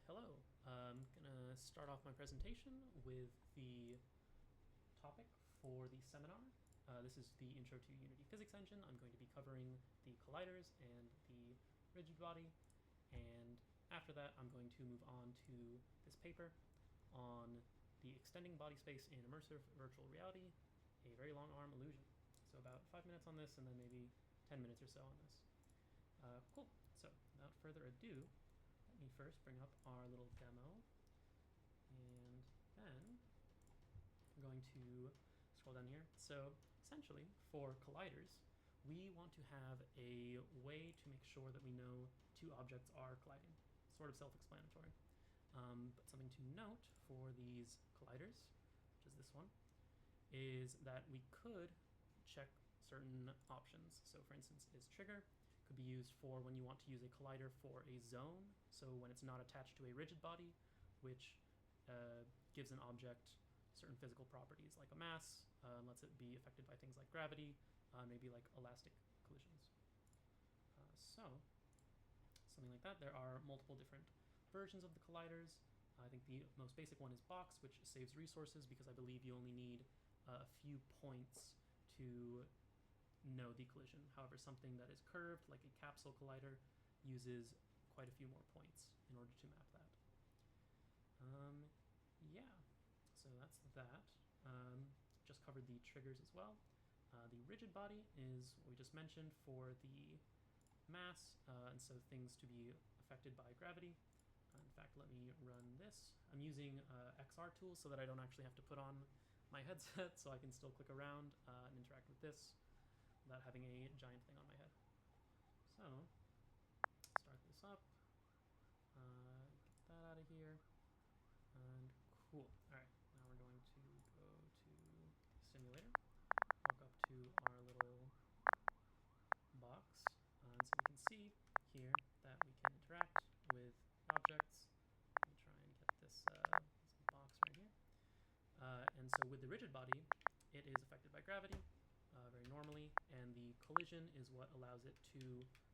Hello. I'm gonna start off my presentation with the topic for the seminar. This is the Intro to Unity Physics Engine. I'm going to be covering the colliders and the rigid body, and after that I'm going to move on to this paper on the extending body space in immersive virtual reality, a very long arm illusion. So about 5 minutes on this and then maybe 10 minutes or so on this. Cool. So without further ado, let me first bring up our little demo, and then I'm going to scroll down here. So essentially, for colliders, we want to have a way to make sure that we know two objects are colliding. Sort of self-explanatory. But something to note for these colliders, which is this one, is that we could check certain options. So for instance, is trigger could be used for when you want to use a collider for a zone, so when it's not attached to a rigid body, which gives an object certain physical properties like a mass, lets it be affected by things like gravity, maybe like elastic collisions. So something like that. There are multiple different versions of the colliders. I think the most basic one is box, which saves resources because I believe you only need a few points to know the collision. However, something that is curved, like a capsule collider, uses quite a few more points in order to map that. Yeah, so that's that. Just covered the triggers as well. The rigid body is what we just mentioned for the mass, and so things to be affected by gravity. In fact, let me run this. I'm using XR tools so that I don't actually have to put on my headset, so I can still click around and interact with this without having a giant thing on my head. So, start this up, get that out of here, and cool. Alright, now we're going to go to the simulator, walk up to our little box, and so we can see here that we can interact with objects. Let me try and get this box right here. And so with the rigid body, it is affected by gravity, very normally, and the collision is what allows it to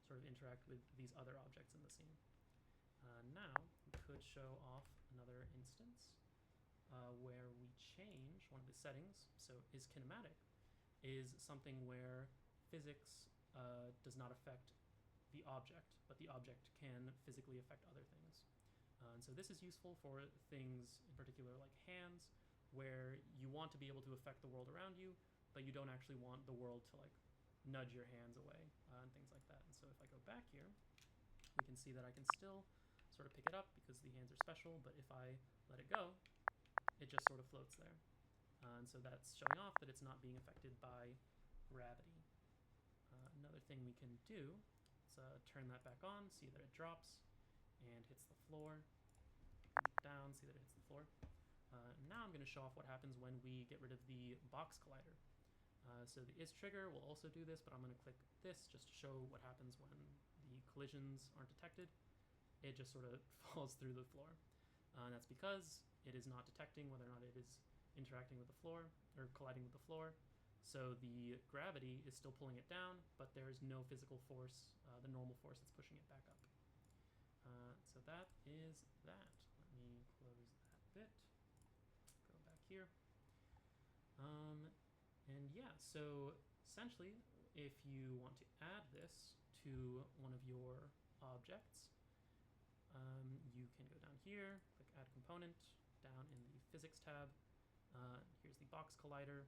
sort of interact with these other objects in the scene. Now, we could show off another instance where we change one of the settings. So is kinematic is something where physics does not affect the object, but the object can physically affect other things. And so this is useful for things in particular like hands, where you want to be able to affect the world around you, but you don't actually want the world to like nudge your hands away and things like that. And so if I go back here, we can see that I can still sort of pick it up because the hands are special, but if I let it go, it just sort of floats there. And so that's showing off that it's not being affected by gravity. Another thing we can do is turn that back on, see that it drops and hits the floor. Down, see that it hits the floor. Now I'm going to show off what happens when we get rid of the box collider. So the is trigger will also do this, but I'm going to click this just to show what happens when the collisions aren't detected. It just sort of falls through the floor. And that's because it is not detecting whether or not it is interacting with the floor or colliding with the floor. So the gravity is still pulling it down, but there's no physical force, the normal force that's pushing it back up. So that is that. Let me close that bit. Go back here. And yeah, so essentially, if you want to add this to one of your objects, you can go down here, click Add Component, down in the Physics tab. Here's the box collider,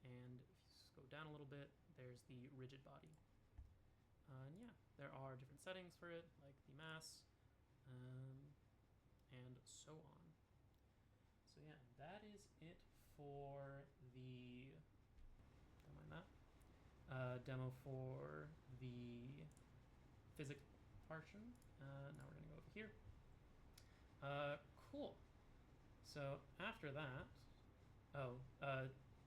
and if you just go down a little bit, there's the rigid body. And yeah, there are different settings for it, like the mass, and so on. So yeah, that is it for the, don't mind that, demo for the physics portion. Now we're gonna go over here. Cool. So after that,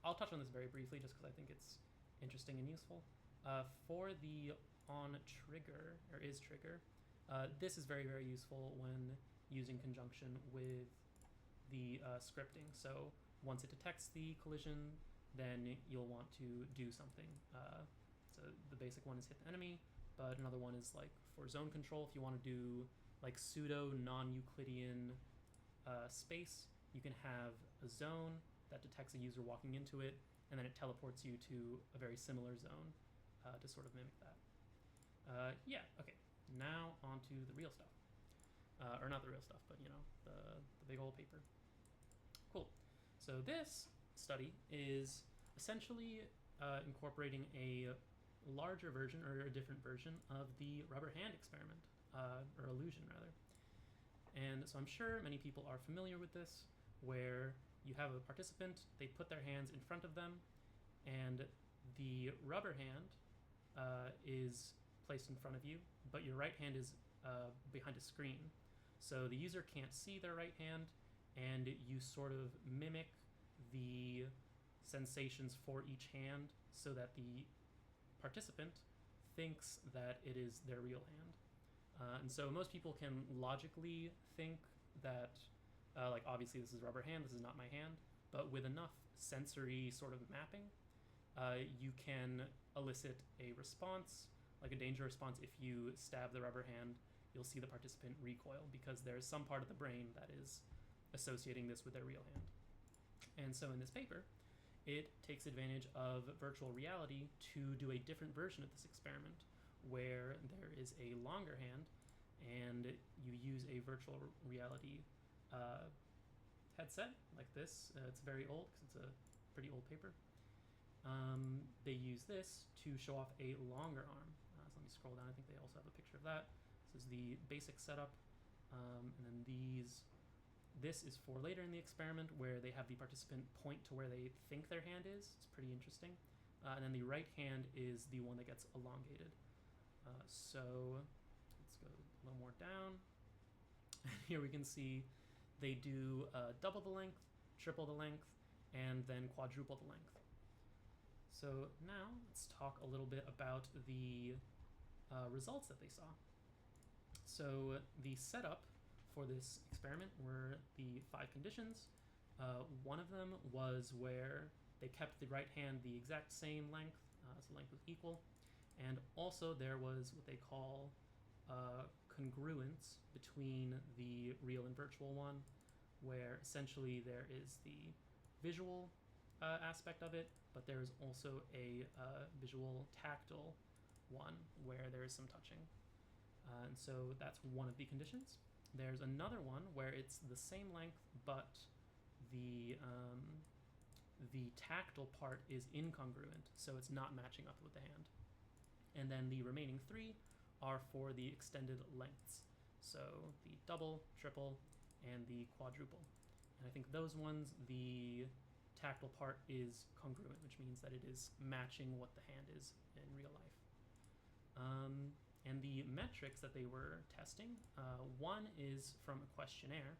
I'll touch on this very briefly just because I think it's interesting and useful. For the on trigger, or is trigger, this is very, very useful when using conjunction with the scripting. So once it detects the collision, then you'll want to do something. So the basic one is hit the enemy, but another one is like for zone control, if you want to do like pseudo non-Euclidean space, you can have a zone that detects a user walking into it, and then it teleports you to a very similar zone to sort of mimic that. Yeah, okay. Now on to the real stuff. Or not the real stuff, but the big old paper. Cool. So this study is essentially incorporating a larger version, or a different version, of the rubber hand experiment, or illusion rather. And so I'm sure many people are familiar with this, where you have a participant, they put their hands in front of them, and the rubber hand is placed in front of you, but your right hand is behind a screen. So the user can't see their right hand, and you sort of mimic the sensations for each hand so that the participant thinks that it is their real hand. And so most people can logically think that, like, obviously this is rubber hand, this is not my hand, but with enough sensory sort of mapping, you can elicit a response, like a danger response. If you stab the rubber hand, you'll see the participant recoil because there's some part of the brain that is associating this with their real hand. And so in this paper, it takes advantage of virtual reality to do a different version of this experiment, where there is a longer hand and you use a virtual reality headset like this. It's very old because it's a pretty old paper. They use this to show off a longer arm. So let me scroll down. I think they also have a picture of that. This is the basic setup. And then this is for later in the experiment, where they have the participant point to where they think their hand is. It's pretty interesting. And then the right hand is the one that gets elongated. So let's go a little more down. Here we can see they do double the length, triple the length, and then quadruple the length. So now let's talk a little bit about the results that they saw. So the setup for this experiment were the 5 conditions. One of them was where they kept the right hand the exact same length, so the length was equal. And also there was what they call congruence between the real and virtual one, where essentially there is the visual aspect of it, but there is also a visual tactile one where there is some touching. And so that's one of the conditions. There's another one where it's the same length, but the tactile part is incongruent, so it's not matching up with the hand. And then the remaining 3 are for the extended lengths, so the double, triple, and the quadruple. And I think those ones, the tactile part is congruent, which means that it is matching what the hand is in real life. And the metrics that they were testing, one is from a questionnaire.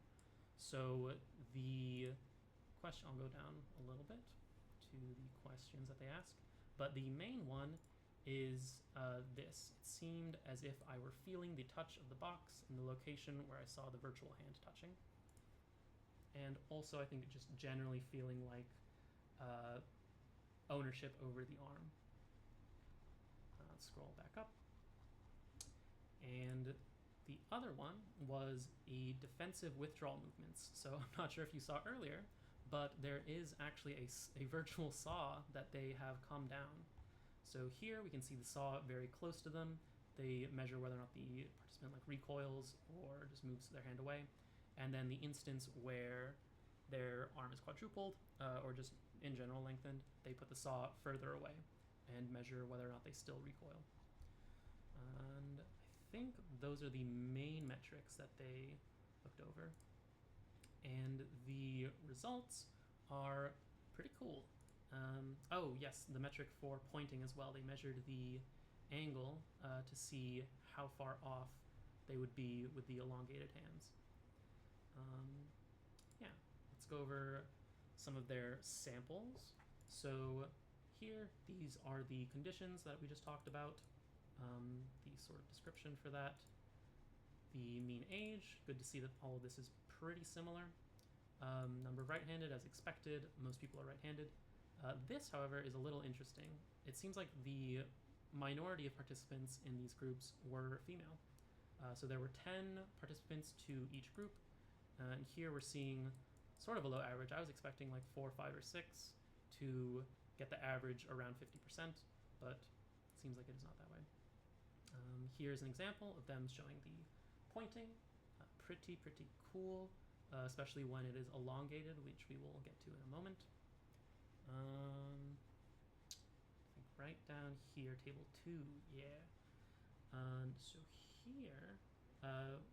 So the question, I'll go down a little bit to the questions that they ask, but the main one is this. It seemed as if I were feeling the touch of the box in the location where I saw the virtual hand touching. And also I think just generally feeling like ownership over the arm. Let's scroll back up. And the other one was a defensive withdrawal movements. So I'm not sure if you saw earlier, but there is actually a virtual saw that they have come down. So here we can see the saw very close to them. They measure whether or not the participant recoils or just moves their hand away. And then the instance where their arm is quadrupled or just in general lengthened, they put the saw further away and measure whether or not they still recoil. And I think those are the main metrics that they looked over. And the results are pretty cool. Oh yes, the metric for pointing as well. They measured the angle to see how far off they would be with the elongated hands. Yeah, let's go over some of their samples. So here, these are the conditions that we just talked about. The sort of description for that. The mean age, good to see that all of this is pretty similar. Number of right-handed, as expected, most people are right-handed. This, however, is a little interesting. It seems like the minority of participants in these groups were female. So there were 10 participants to each group, and here we're seeing sort of a low average. I was expecting like 4, 5, or 6 to get the average around 50%, but it seems like it is not that way. Here's an example of them showing the pointing. Pretty cool, especially when it is elongated, which we will get to in a moment. I think right down here, table 2, yeah. So here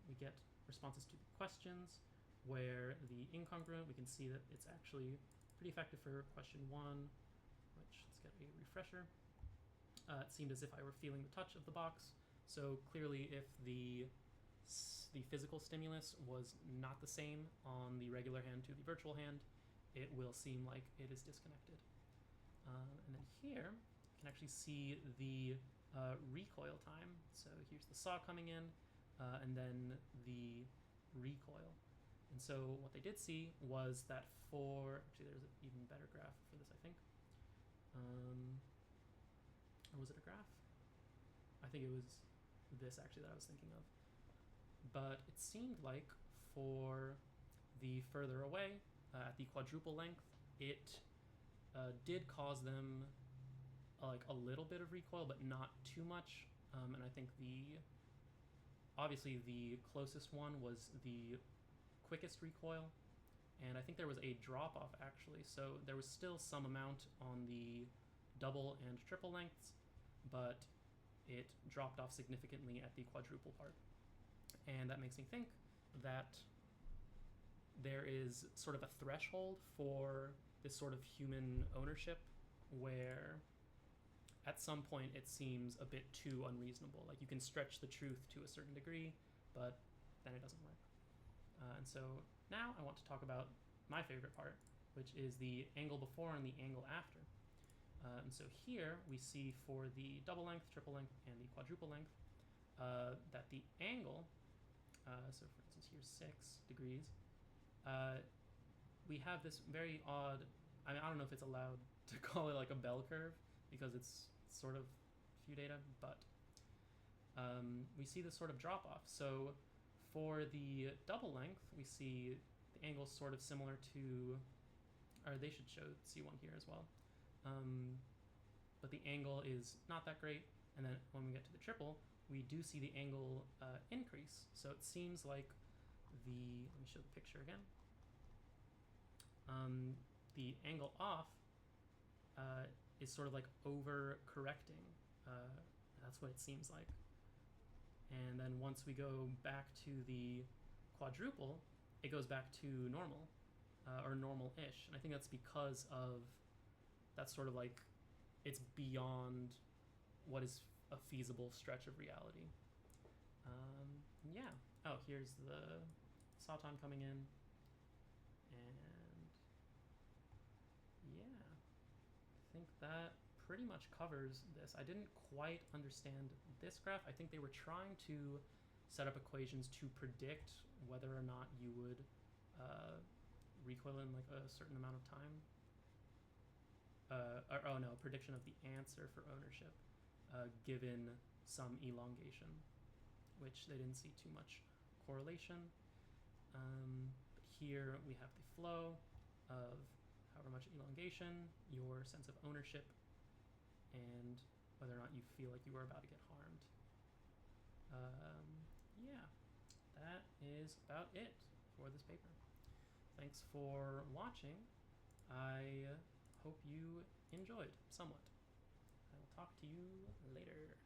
we get responses to the questions, where the incongruent, we can see that it's actually pretty effective for question 1, which, let's get a refresher. It seemed as if I were feeling the touch of the box. So clearly, if the physical stimulus was not the same on the regular hand to the virtual hand, it will seem like it is disconnected. And then here, you can actually see the recoil time. So here's the saw coming in, and then the recoil. And so what they did see was that actually there's an even better graph for this, I think. Or was it a graph? I think it was this actually that I was thinking of. But it seemed like for the further away, at the quadruple length, it did cause them like a little bit of recoil, but not too much. And I think obviously the closest one was the quickest recoil, and I think there was a drop off actually. So there was still some amount on the double and triple lengths, but it dropped off significantly at the quadruple part. And that makes me think that there is sort of a threshold for this sort of human ownership where at some point it seems a bit too unreasonable. Like you can stretch the truth to a certain degree, but then it doesn't work. And so now I want to talk about my favorite part, which is the angle before and the angle after. And so here we see for the double length, triple length, and the quadruple length that the angle, so for instance here's 6 degrees, we have this very odd, I mean I don't know if it's allowed to call it like a bell curve because it's sort of few data, but we see this sort of drop off. So for the double length, we see the angle sort of similar to, or they should show C1 here as well. But the angle is not that great. And then when we get to the triple, we do see the angle increase. So it seems like let me show the picture again. The angle off is sort of like over correcting. That's what it seems like. And then once we go back to the quadruple, it goes back to normal, or normal-ish. And I think that's because of that's sort of like it's beyond what is a feasible stretch of reality. Yeah. Oh, here's the saw time coming in. And yeah, I think that pretty much covers this. I didn't quite understand this graph. I think they were trying to set up equations to predict whether or not you would recoil in like a certain amount of time. Prediction of the answer for ownership given some elongation, which they didn't see too much correlation. But here we have the flow of however much elongation, your sense of ownership, and whether or not you feel like you are about to get harmed. Yeah, that is about it for this paper. Thanks for watching. I hope you enjoyed somewhat. I will talk to you later.